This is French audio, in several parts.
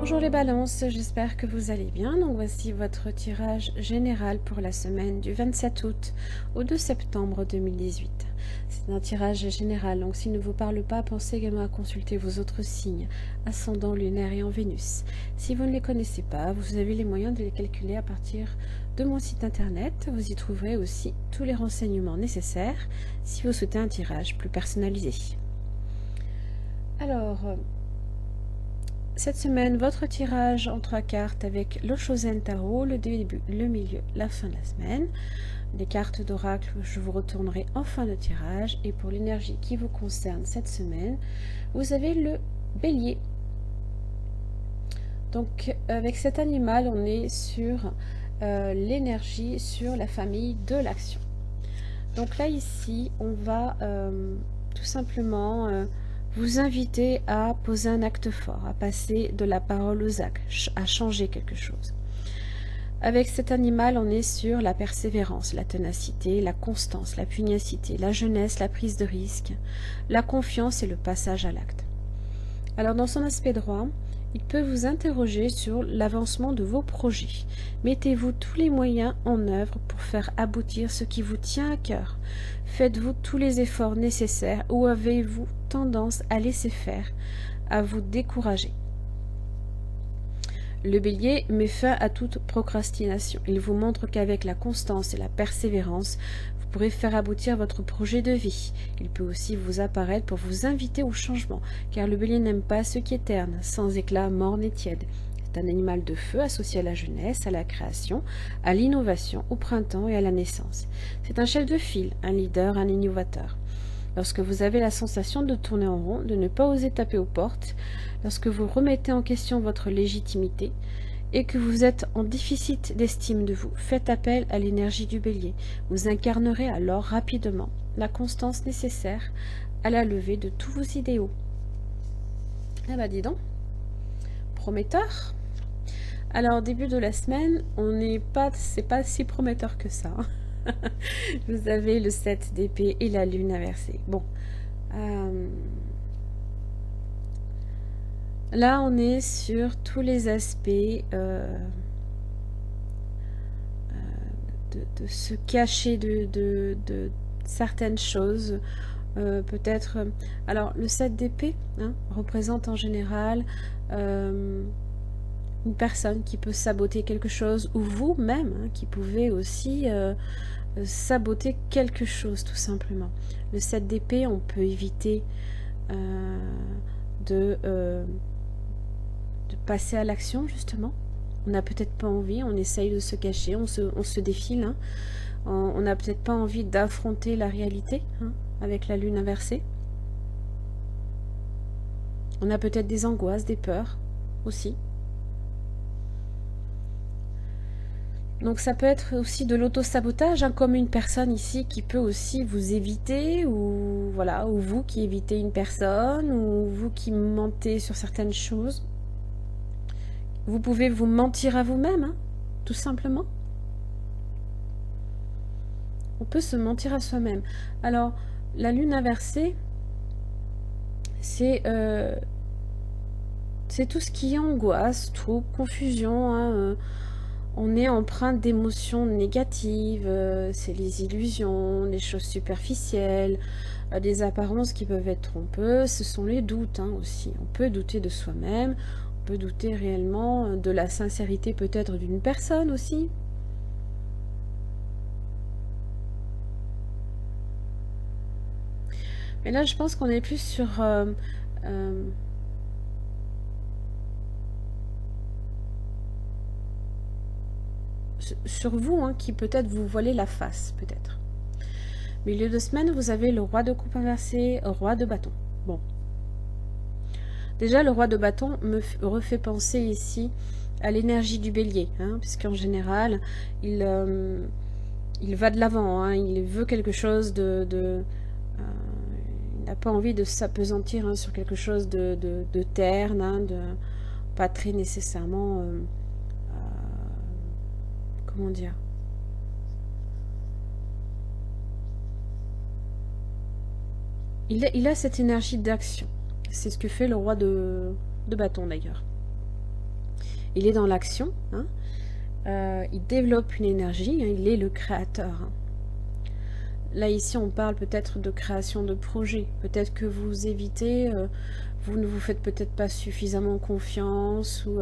Bonjour les balances, j'espère que vous allez bien. Donc voici votre tirage général pour la semaine du 27 août au 2 septembre 2018. C'est un tirage général, donc s'il ne vous parle pas, pensez également à consulter vos autres signes, ascendant, lunaire et en Vénus. Si vous ne les connaissez pas, vous avez les moyens de les calculer à partir de mon site internet. Vous y trouverez aussi tous les renseignements nécessaires si vous souhaitez un tirage plus personnalisé. Alors, cette semaine, votre tirage en 3 cartes avec le Chosen Tarot, le début, le milieu, la fin de la semaine. Les cartes d'oracle, je vous retournerai en fin de tirage. Et pour l'énergie qui vous concerne cette semaine, vous avez le Bélier. Donc, avec cet animal, on est sur l'énergie, sur la famille de l'action. Donc là, ici, on va tout simplement vous inviter à poser un acte fort, à passer de la parole aux actes, à changer quelque chose. Avec cet animal, on est sur la persévérance, la ténacité, la constance, la pugnacité, la jeunesse, la prise de risque, la confiance et le passage à l'acte. Alors dans son aspect droit, il peut vous interroger sur l'avancement de vos projets. Mettez-vous tous les moyens en œuvre pour faire aboutir ce qui vous tient à cœur. Faites-vous tous les efforts nécessaires ou avez-vous tendance à laisser faire, à vous décourager? Le Bélier met fin à toute procrastination. Il vous montre qu'avec la constance et la persévérance, vous pourrez faire aboutir votre projet de vie. Il peut aussi vous apparaître pour vous inviter au changement, car le Bélier n'aime pas ce qui est terne, sans éclat, morne et tiède. C'est un animal de feu associé à la jeunesse, à la création, à l'innovation, au printemps et à la naissance. C'est un chef de file, un leader, un innovateur. Lorsque vous avez la sensation de tourner en rond, de ne pas oser taper aux portes, lorsque vous remettez en question votre légitimité et que vous êtes en déficit d'estime de vous, faites appel à l'énergie du Bélier. Vous incarnerez alors rapidement la constance nécessaire à la levée de tous vos idéaux. Ah bah dis donc, prometteur. Alors, au début de la semaine, c'est pas si prometteur que ça. Vous avez le 7 d'épée et la lune inversée. Bon. Là, on est sur tous les aspects de se cacher de certaines choses. Peut-être... alors, le 7 d'épée représente en général une personne qui peut saboter quelque chose, ou vous-même qui pouvez aussi saboter quelque chose, tout simplement. Le 7 d'épée, on peut éviter de passer à l'action, justement. On n'a peut-être pas envie, on essaye de se cacher, on se défile. On n'a peut-être pas envie d'affronter la réalité avec la lune inversée. On a peut-être des angoisses, des peurs aussi. Donc ça peut être aussi de l'auto-sabotage, comme une personne ici qui peut aussi vous éviter, ou voilà, ou vous qui évitez une personne, ou vous qui mentez sur certaines choses. Vous pouvez vous mentir à vous-même, tout simplement. On peut se mentir à soi-même. Alors, la lune inversée, c'est tout ce qui est angoisse, trouble, confusion, on est empreint d'émotions négatives, c'est les illusions, les choses superficielles, des apparences qui peuvent être trompeuses, ce sont les doutes aussi. On peut douter de soi-même, on peut douter réellement de la sincérité peut-être d'une personne aussi. Mais là, je pense qu'on est plus sur vous, qui peut-être vous voilez la face, peut-être. Milieu de semaine, vous avez le roi de coupe inversé, roi de bâton. Bon. Déjà, le roi de bâton me refait penser ici à l'énergie du bélier, puisqu'en général, il va de l'avant, il veut quelque chose il n'a pas envie de s'apesantir sur quelque chose de terne, pas très nécessairement... comment dire? Il a cette énergie d'action. C'est ce que fait le roi de bâton d'ailleurs. il est dans l'action, hein. Il développe une énergie, hein, il est le créateur, hein. Là, ici, on parle peut-être de création de projet. Peut-être que vous évitez, vous ne vous faites peut-être pas suffisamment confiance, ou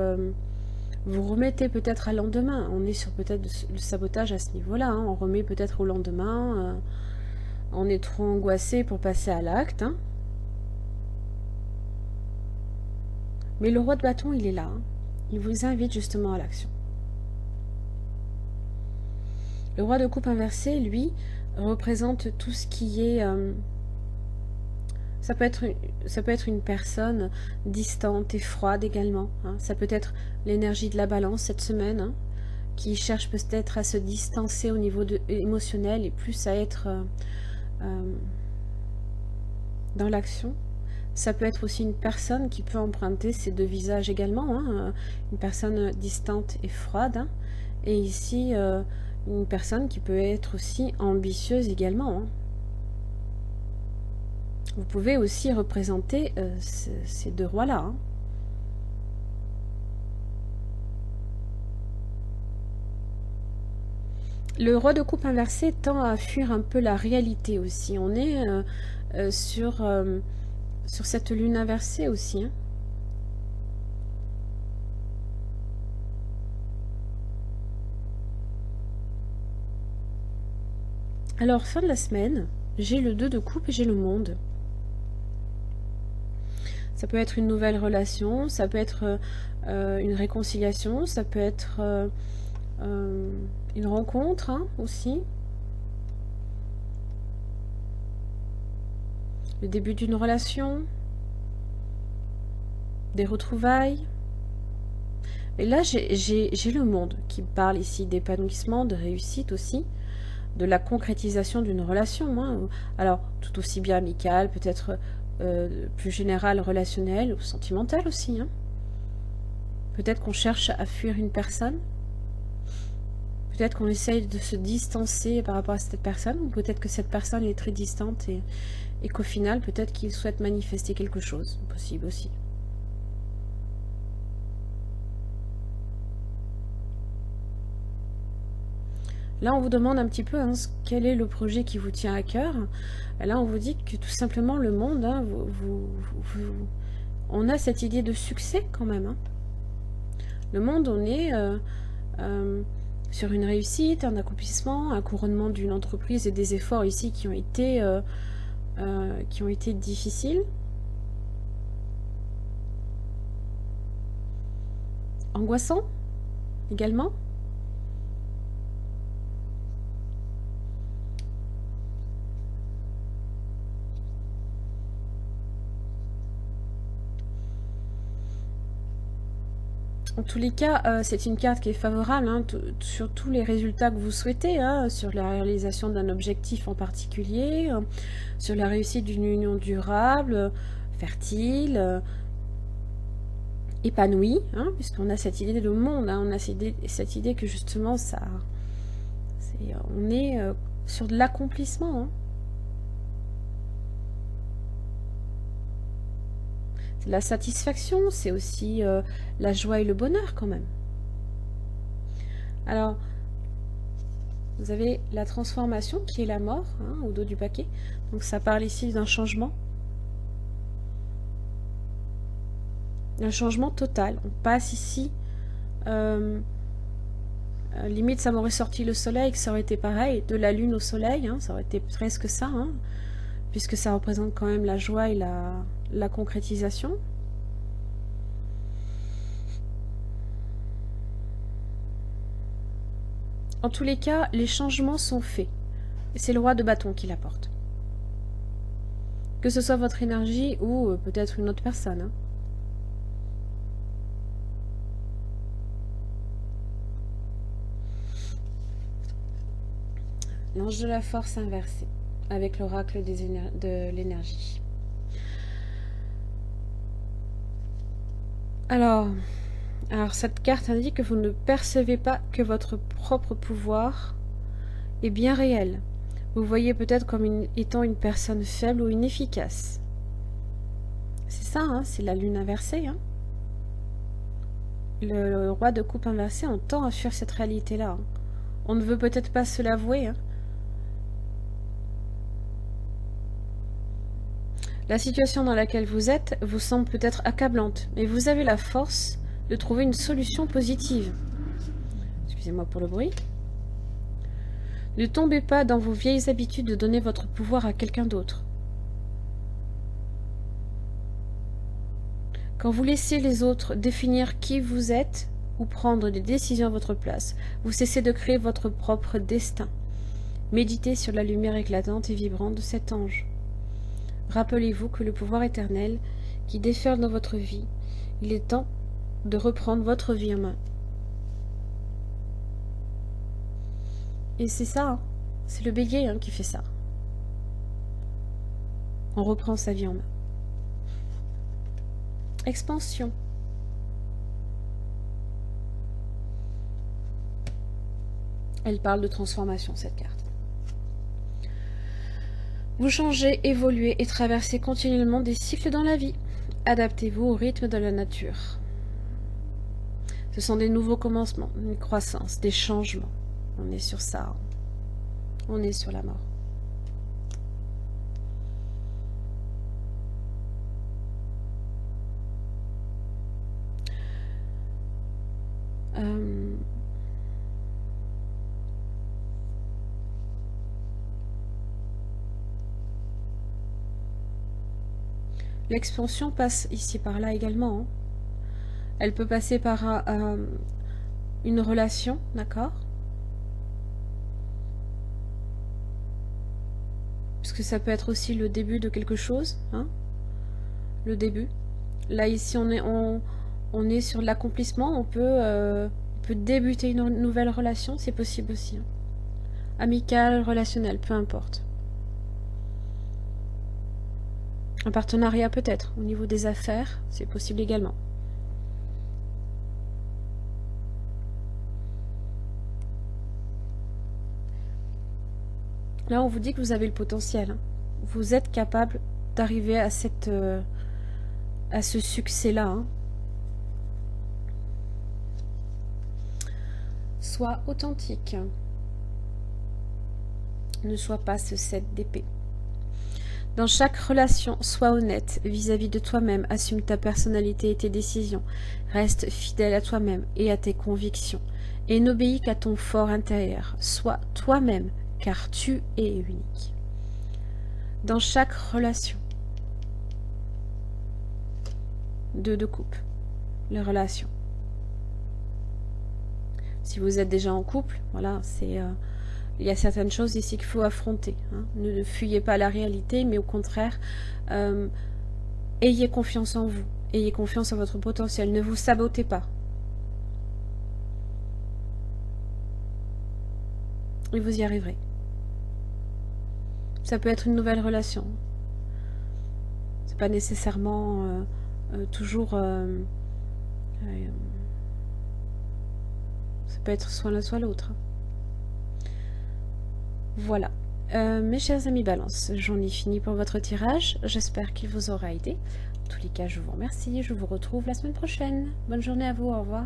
vous remettez peut-être à lendemain. On est sur peut-être le sabotage à ce niveau-là, hein. On remet peut-être au lendemain. On est trop angoissé pour passer à l'acte, hein. Mais le roi de bâton, il est là, hein. Il vous invite justement à l'action. Le roi de coupe inversé, lui, représente tout ce qui est... ça peut être une personne distante et froide également, hein. Ça peut être l'énergie de la balance cette semaine, hein, qui cherche peut-être à se distancer au niveau émotionnel et plus à être dans l'action. Ça peut être aussi une personne qui peut emprunter ces deux visages également, hein, une personne distante et froide, hein, et ici une personne qui peut être aussi ambitieuse également, hein. Vous pouvez aussi représenter ces deux rois-là, hein. Le roi de coupe inversé tend à fuir un peu la réalité aussi. On est sur cette lune inversée aussi, hein. Alors, fin de la semaine, j'ai le 2 de coupe et j'ai le monde. Ça peut être une nouvelle relation, ça peut être une réconciliation, ça peut être une rencontre, hein, aussi. Le début d'une relation, des retrouvailles. Et là, j'ai le monde qui parle ici d'épanouissement, de réussite aussi, de la concrétisation d'une relation, hein. Alors, tout aussi bien amicale, peut-être plus générale, relationnelle ou sentimentale aussi, hein. Peut-être qu'on cherche à fuir une personne. Peut-être qu'on essaye de se distancer par rapport à cette personne, ou peut-être que cette personne est très distante et qu'au final, peut-être qu'il souhaite manifester quelque chose. Possible aussi. Là, on vous demande un petit peu, hein, quel est le projet qui vous tient à cœur. Et là, on vous dit que tout simplement le monde, hein, on a cette idée de succès quand même, hein. Le monde, on est sur une réussite, un accomplissement, un couronnement d'une entreprise et des efforts ici qui ont été difficiles. Angoissant également. En tous les cas, c'est une carte qui est favorable, hein, sur tous les résultats que vous souhaitez, hein, sur la réalisation d'un objectif en particulier, sur la réussite d'une union durable, fertile, épanouie, hein, puisqu'on a cette idée de monde, hein, on a cette idée que justement on est sur de l'accomplissement, hein. La satisfaction, c'est aussi la joie et le bonheur quand même. Alors, vous avez la transformation qui est la mort, hein, au dos du paquet. Donc ça parle ici d'un changement. Un changement total. On passe ici, limite ça m'aurait sorti le soleil, que ça aurait été pareil, de la lune au soleil, hein, ça aurait été presque ça, hein, puisque ça représente quand même la joie et la concrétisation. En tous les cas, les changements sont faits. Et c'est le roi de bâton qui l'apporte. Que ce soit votre énergie ou peut-être une autre personne, hein. L'ange de la force inversé, avec l'oracle de l'énergie. Alors, cette carte indique que vous ne percevez pas que votre propre pouvoir est bien réel. Vous voyez peut-être comme étant une personne faible ou inefficace. C'est ça, hein, c'est la lune inversée, hein. le roi de coupe inversé, on tend à fuir cette réalité-là. Hein. On ne veut peut-être pas se l'avouer. Hein. La situation dans laquelle vous êtes vous semble peut-être accablante, mais vous avez la force de trouver une solution positive. Excusez-moi pour le bruit. Ne tombez pas dans vos vieilles habitudes de donner votre pouvoir à quelqu'un d'autre. Quand vous laissez les autres définir qui vous êtes ou prendre des décisions à votre place, vous cessez de créer votre propre destin. Méditez sur la lumière éclatante et vibrante de cet ange. Rappelez-vous que le pouvoir éternel qui déferle dans votre vie, il est temps de reprendre votre vie en main. Et c'est ça, hein. C'est le bélier qui fait ça. On reprend sa vie en main. Expansion. Elle parle de transformation, cette carte. Vous changez, évoluez et traversez continuellement des cycles dans la vie. Adaptez-vous au rythme de la nature. Ce sont des nouveaux commencements, une croissance, des changements. On est sur ça. On est sur la mort. L'expansion passe ici par là également. Hein. Elle peut passer par une relation, d'accord? Puisque ça peut être aussi le début de quelque chose, hein? Le début. Là ici on est sur l'accomplissement, on peut débuter une nouvelle relation, c'est possible aussi. Hein. Amicale, relationnelle, peu importe. Un partenariat peut-être, au niveau des affaires, c'est possible également. Là, on vous dit que vous avez le potentiel. Hein. Vous êtes capable d'arriver à ce succès-là. Hein. Sois authentique. Ne sois pas ce 7 d'épée. Dans chaque relation, sois honnête vis-à-vis de toi-même, assume ta personnalité et tes décisions, reste fidèle à toi-même et à tes convictions, et n'obéis qu'à ton fort intérieur. Sois toi-même, car tu es unique. Dans chaque relation, 2 de coupe, les relations. Si vous êtes déjà en couple, voilà, c'est... il y a certaines choses ici qu'il faut affronter. Hein. Ne fuyez pas la réalité, mais au contraire, ayez confiance en vous. Ayez confiance en votre potentiel. Ne vous sabotez pas. Et vous y arriverez. Ça peut être une nouvelle relation. C'est pas nécessairement toujours... ça peut être soit l'un soit l'autre. Voilà. Mes chers amis Balance, j'en ai fini pour votre tirage. J'espère qu'il vous aura aidé. En tous les cas, je vous remercie. Je vous retrouve la semaine prochaine. Bonne journée à vous. Au revoir.